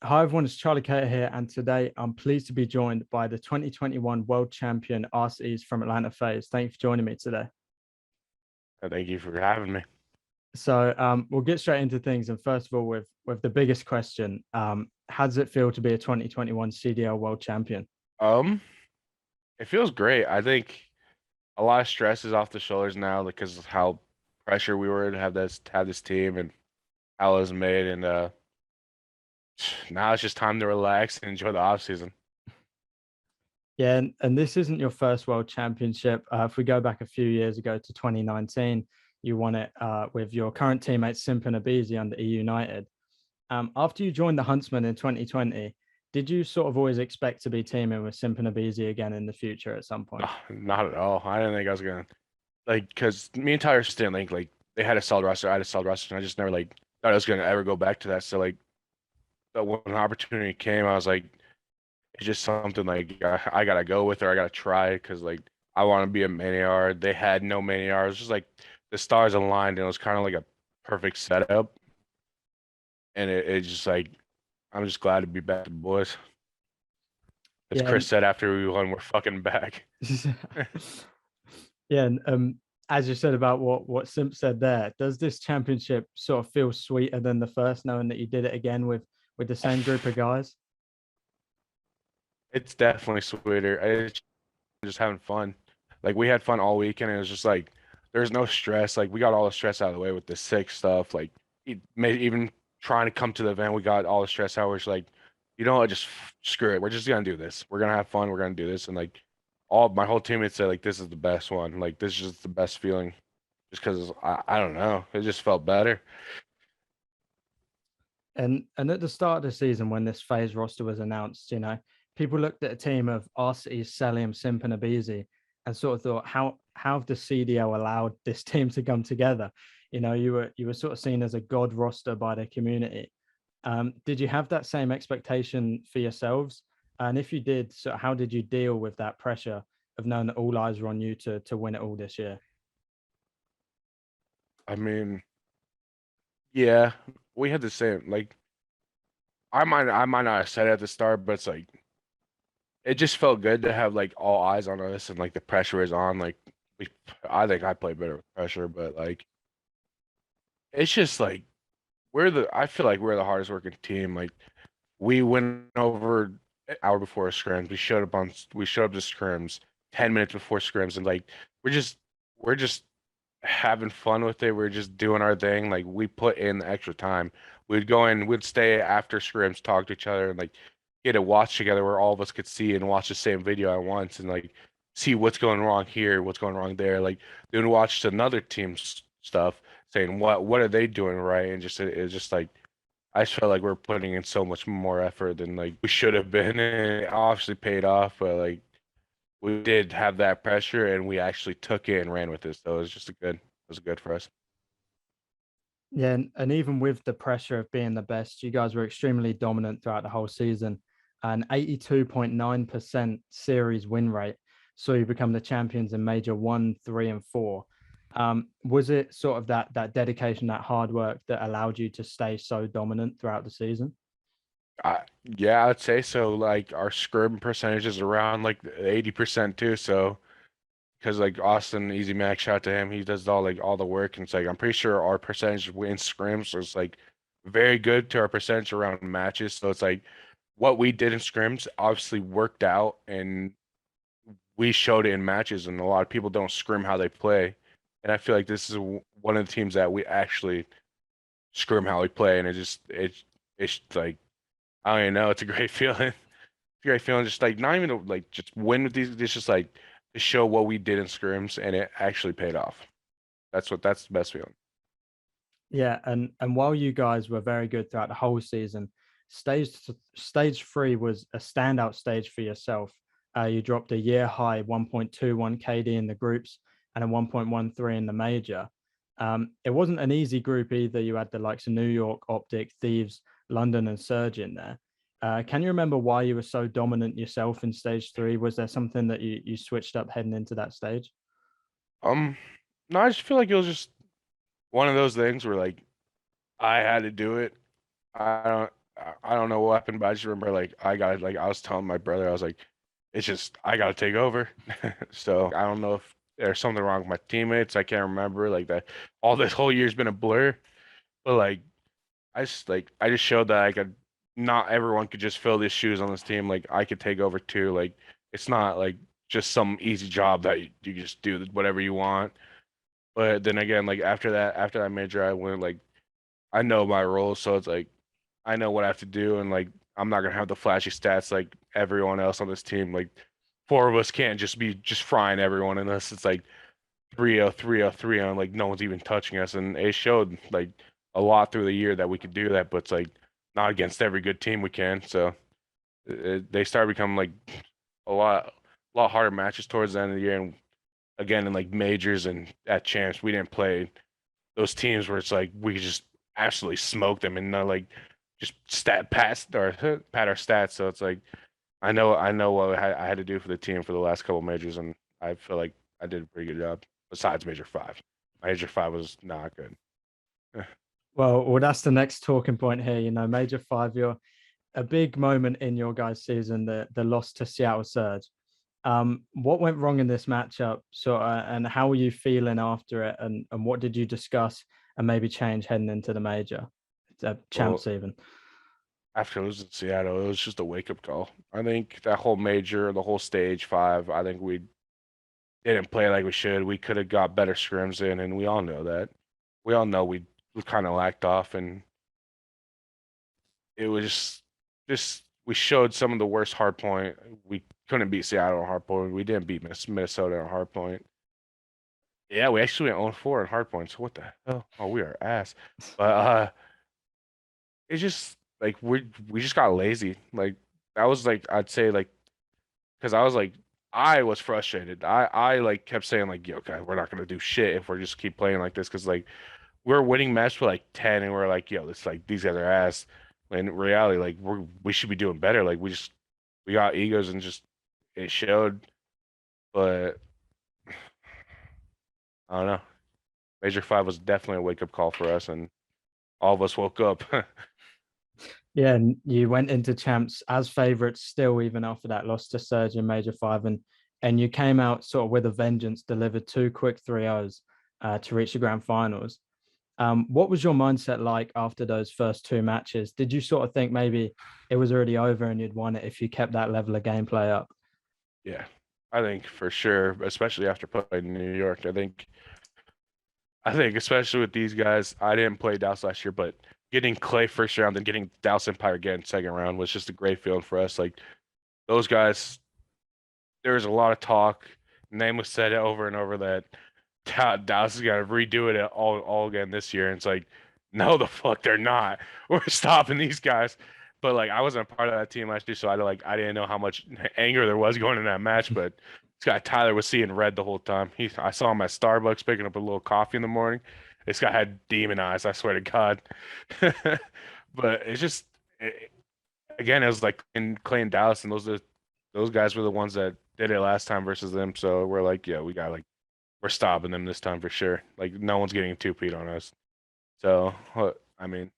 Hi everyone, it's Charlie Cater here, and today I'm pleased to be joined by the 2021 World Champion Arcitys from Atlanta FaZe. Thank you for joining me today. Thank you for having me. So we'll get straight into things. And first of all, with the biggest question, how does it feel to be a 2021 CDL World Champion? Um, it feels great. I think a lot of stress is off the shoulders now because of how pressure we were to have this team and how it was made. And now it's just time to relax and enjoy the off season. Yeah, and this isn't your first World Championship. If we go back a few years ago to 2019, you won it with your current teammates Simp and aBeZy under E United. After you joined the Huntsmen in 2020, did you sort of always expect to be teaming with Simp and aBeZy again in the future at some No, point? not at all. I didn't think I was gonna because me and Tyler stayed they had a solid roster, I had a solid roster, and I just never thought I was gonna ever go back to that. So but when an opportunity came, I was like, it's just something I gotta go with or I gotta try because I want to be a Maniar. They had no Maniar. It was just like the stars aligned and it was kind of like a perfect setup. And it just I'm just glad to be back to the boys. As Yeah, Chris said after we won, we're fucking back. yeah, and as you said about what Simp said there, does this championship sort of feel sweeter than the first, knowing that you did it again with the same group of guys? It's definitely sweeter. It's just having fun. Like we had fun all weekend. And it was just there's no stress. Like we got all the stress out of the way with the sick stuff. Like even trying to come to the event, we got all the stress out. We're just like, you know what, just screw it. We're just gonna do this. We're gonna have fun. We're gonna do this. And all my whole teammates said this is the best one. Like this is just the best feeling. Just because I don't know, it just felt better. And at the start of the season, when this phase roster was announced, people looked at a team of Arcitys, Selim, Simp, and aBeZy, and sort of thought, how have the CDL allowed this team to come together? You were sort of seen as a god roster by the community. Did you have that same expectation for yourselves? And if you did, so how did you deal with that pressure of knowing that all eyes were on you to win it all this year? I mean, yeah, we had the same. I might not have said it at the start, but it's it just felt good to have all eyes on us and the pressure is on. We, I think I play better with pressure, but it's just I feel like we're the hardest working team. We went over an hour before scrims. We showed up to scrims 10 minutes before scrims, and we're just we're just having fun with it. We're just doing our thing. We put in the extra time. We'd go in, we'd stay after scrims, talk to each other, and get a watch together where all of us could see and watch the same video at once, and see what's going wrong here, what's going wrong there. Then watch another team's stuff, saying what are they doing right, and it's just I just felt like we're putting in so much more effort than we should have been, and it obviously paid off, but we did have that pressure and we actually took it and ran with it. So it was good for us. Yeah, and even with the pressure of being the best, you guys were extremely dominant throughout the whole season. An 82.9% series win rate. So you become the champions in major 1, 3, and 4. Was it sort of that dedication, that hard work that allowed you to stay so dominant throughout the season? Yeah, I'd say so. Our scrim percentage is around 80% too. So because Austin Easy Max, shout out to him, he does all the work, and it's I'm pretty sure our percentage win scrims was very good to our percentage around matches. So it's what we did in scrims obviously worked out, and we showed it in matches, and a lot of people don't scrim how they play. And I feel like this is one of the teams that we actually scrim how we play, and it's I don't even know. It's a great feeling. It's a great feeling. Just not even to, just win with these. It's just to show what we did in scrims, and it actually paid off. That's the best feeling. Yeah, and while you guys were very good throughout the whole season, stage 3 was a standout stage for yourself. You dropped a year high 1.21 KD in the groups and a 1.13 in the major. It wasn't an easy group either. You had the likes of New York, Optic, Thieves, London, and Surge in there. Can you remember why you were so dominant yourself in stage 3? Was there something that you switched up heading into that stage? Um, no, I just feel like it was just one of those things where I had to do it. I don't. I don't know what happened, but I just remember like I was telling my brother, I was like, it's just I gotta take over. So I don't know if there's something wrong with my teammates. I can't remember like that. All this whole year's been a blur, but like I just showed that I could. Not everyone could just fill these shoes on this team. Like I could take over too. Like it's not like just some easy job that you just do whatever you want. But then again, like after that major, I went like I know my role, so it's like I know what I have to do, and like I'm not gonna have the flashy stats like everyone else on this team. Like four of us can't just be just frying everyone in this. It's like 3-0, 3-0, 3-0, like no one's even touching us, and it showed like a lot through the year that we could do that, but it's like not against every good team we can. So they started becoming like a lot harder matches towards the end of the year, and again in like majors and at champs, we didn't play those teams where it's like we could just absolutely smoke them and not like just stat past or pat our stats. So it's like I know what I had to do for the team for the last couple majors, and I feel like I did a pretty good job. Besides Major Five, Major Five was not good. Well, that's the next talking point here. You know, Major Five, you're a big moment in your guys' season, the loss to Seattle Surge. What went wrong in this matchup? And how were you feeling after it? And what did you discuss and maybe change heading into the major, champs Well, even? after losing to Seattle, it was just a wake up call. I think that whole major, the whole stage five, I think we didn't play like we should. We could have got better scrims in, and we all know that. We all know we kind of lacked off, and it was just we showed some of the worst hard point. We couldn't beat Seattle on hard point. We didn't beat Minnesota on hard point. Yeah, we actually went 0-4 on hard points. What the hell? Oh, we are ass. But it's just like we just got lazy. Like that was like I'd say like because I was like I was frustrated. I like kept saying like, yo, okay, we're not gonna do shit if we're just keep playing like this because like we're winning match for like 10 and we're like, yo, it's like these guys are ass. In reality, like we should be doing better. Like we got egos and just it showed. But I don't know. Major Five was definitely a wake up call for us, and all of us woke up. Yeah, and you went into champs as favorites still, even after that loss to Surge in Major Five, and you came out sort of with a vengeance, delivered two quick 3-0s to reach the grand finals. What was your mindset like after those first two matches? Did you sort of think maybe it was already over and you'd won it if you kept that level of gameplay up? Yeah, I think for sure, especially after playing in New York. I think especially with these guys, I didn't play Dallas last year, but getting Clay first round and getting Dallas Empire again second round was just a great feeling for us. Like those guys, there was a lot of talk. Name was said over and over that Dallas is gonna redo it all again this year. And it's like, no, the fuck they're not. We're stopping these guys. But like I wasn't a part of that team last year, so I didn't know how much anger there was going in that match. But this guy Tyler was seeing red the whole time. I saw him at Starbucks picking up a little coffee in the morning. This guy had demon eyes, I swear to God. But it's just again, it was like in Clay and Dallas, and those guys were the ones that did it last time versus them. So we're like, yeah, we're stopping them this time for sure. Like no one's getting a two-peat on us. So I mean,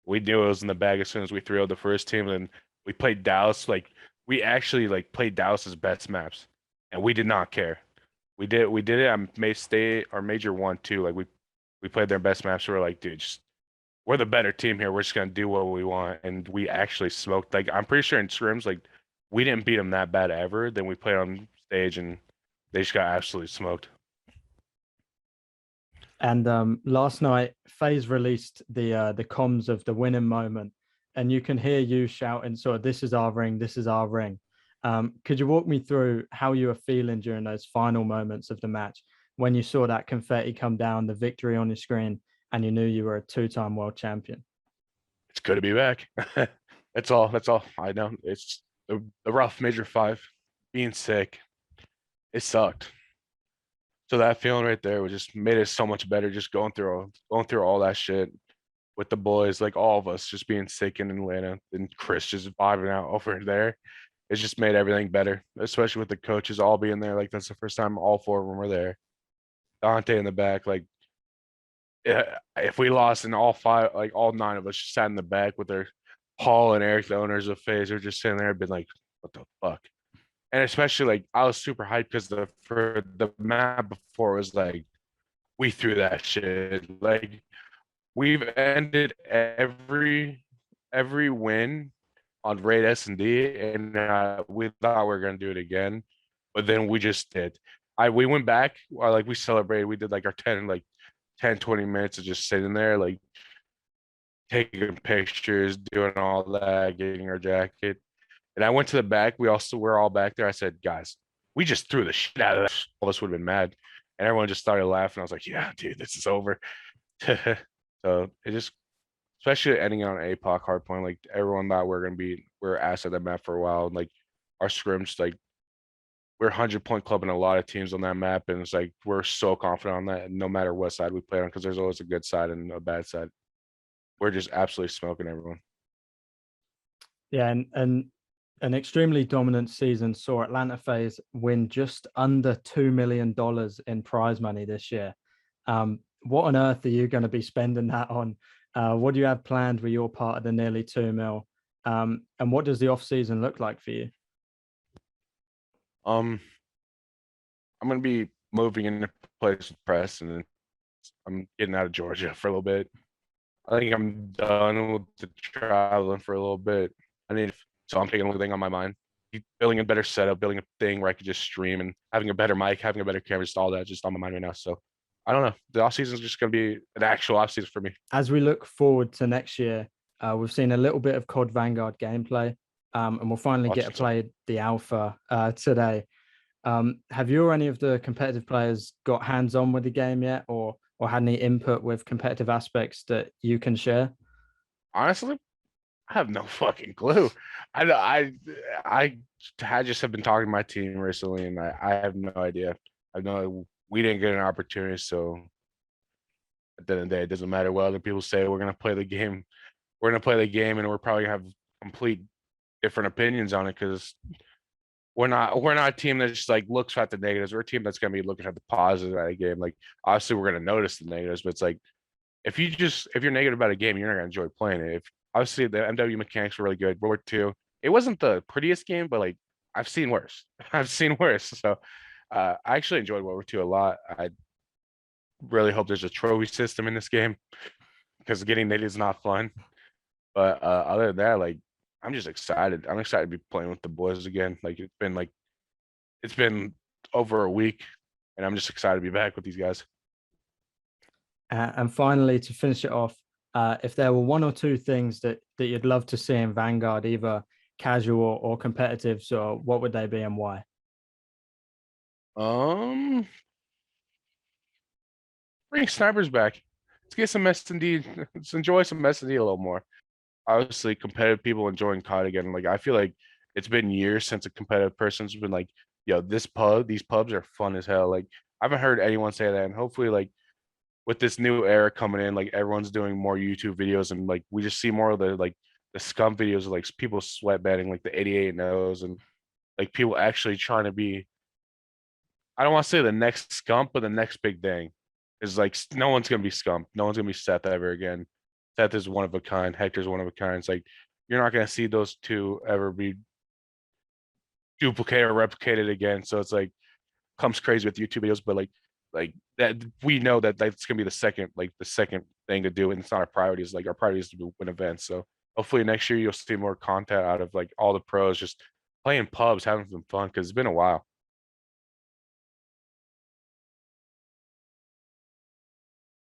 we knew it was in the bag as soon as we threw out the first team, and we played Dallas. Like we actually like played Dallas's best maps, and we did not care. We did it on May State or Major One too. Like we played their best maps. So we're like, dude, we're the better team here. We're just gonna do what we want, and we actually smoked. Like I'm pretty sure in scrims, like we didn't beat them that bad ever. Then we played on stage, and they just got absolutely smoked. And last night, FaZe released the comms of the winning moment, and you can hear you shouting, "Sort of, this is our ring, this is our ring." Could you walk me through how you were feeling during those final moments of the match when you saw that confetti come down, the victory on your screen, and you knew you were a two-time world champion? It's good to be back. That's all. That's all I know. It's the rough Major Five, being sick. It sucked. So that feeling right there was just made it so much better. Just going through all that shit with the boys, like all of us, just being sick in Atlanta, and Chris just vibing out over there. It's just made everything better, especially with the coaches all being there. Like that's the first time all four of them were there. Dante in the back, like yeah, if we lost and all five, like all nine of us just sat in the back with their Paul and Eric, the owners of FaZe, are just sitting there, been like, "What the fuck?" And especially like I was super hyped because for the map before was like we threw that shit. Like we've ended every win on raid S&D, and we thought we were gonna do it again, but then we just did. We went back, like we celebrated. We did like our 10 20 minutes of just sitting there, like taking pictures, doing all that, getting our jacket. And I went to the back. We're all back there. I said, guys, we just threw the shit out of that. All of us would have been mad. And everyone just started laughing. I was like, yeah, dude, this is over. So it just, especially ending on APOC hardpoint, like everyone thought we're ass at that map for a while. And like our scrims, like we're 100-point clubbing a lot of teams on that map. And it's like, we're so confident on that. And no matter what side we play on, because there's always a good side and a bad side. We're just absolutely smoking everyone. Yeah, and an extremely dominant season saw Atlanta FaZe win just under $2 million in prize money this year. What on earth are you going to be spending that on? What do you have planned with your part of the nearly 2 mil? And what does the off season look like for you? I'm gonna be moving into place with Preston, and I'm getting out of Georgia for a little bit. I think I'm done with the traveling for a little bit. So I'm taking a thing on my mind. Building a better setup, building a thing where I could just stream, and having a better mic, having a better camera, just all that just on my mind right now. So I don't know. The off season is just gonna be an actual off season for me. As we look forward to next year, we've seen a little bit of COD Vanguard gameplay, and we'll finally get to play the alpha today. Have you or any of the competitive players got hands-on with the game yet, or had any input with competitive aspects that you can share? Honestly, I have no fucking clue. I just have been talking to my team recently, and I have no idea. I know we didn't get an opportunity, so at the end of the day, it doesn't matter what other people say. We're gonna play the game. We're gonna play the game, and we're probably gonna have complete different opinions on it because we're not a team that just like looks at the negatives. We're a team that's gonna be looking at the positives of the game. Like obviously, we're gonna notice the negatives, but it's like if you're negative about a game, you're not gonna enjoy playing it. If obviously the MW mechanics were really good. World War II, it wasn't the prettiest game, but like I've seen worse. I've seen worse. So I actually enjoyed World War II a lot. I really hope there's a trophy system in this game because getting native is not fun. But other than that, like I'm just excited. I'm excited to be playing with the boys again. Like it's been over a week, and I'm just excited to be back with these guys. And finally, to finish it off, if there were one or two things that you'd love to see in Vanguard, either casual or competitive, so what would they be and why? Bring snipers back. Let's get some S&D. Let's enjoy some S&D a little more. Obviously, competitive people enjoying COD again. Like I feel like it's been years since a competitive person's been like, yo, these pubs are fun as hell. Like I haven't heard anyone say that, and hopefully, like with this new era coming in, like everyone's doing more YouTube videos, and like we just see more of the scum videos of like people sweat betting, like the 88 knows, and like people actually trying to be. I don't want to say the next scump, but the next big thing is like no one's gonna be scump. No one's gonna be Seth ever again. Seth is one of a kind. Hector's one of a kind. It's like you're not gonna see those two ever be duplicated or replicated again. So it's like comes crazy with YouTube videos, but like that we know that that's gonna be the second thing to do, and it's not our priority. It's like our priority is to win events. So hopefully next year you'll see more content out of like all the pros just playing pubs, having some fun because it's been a while.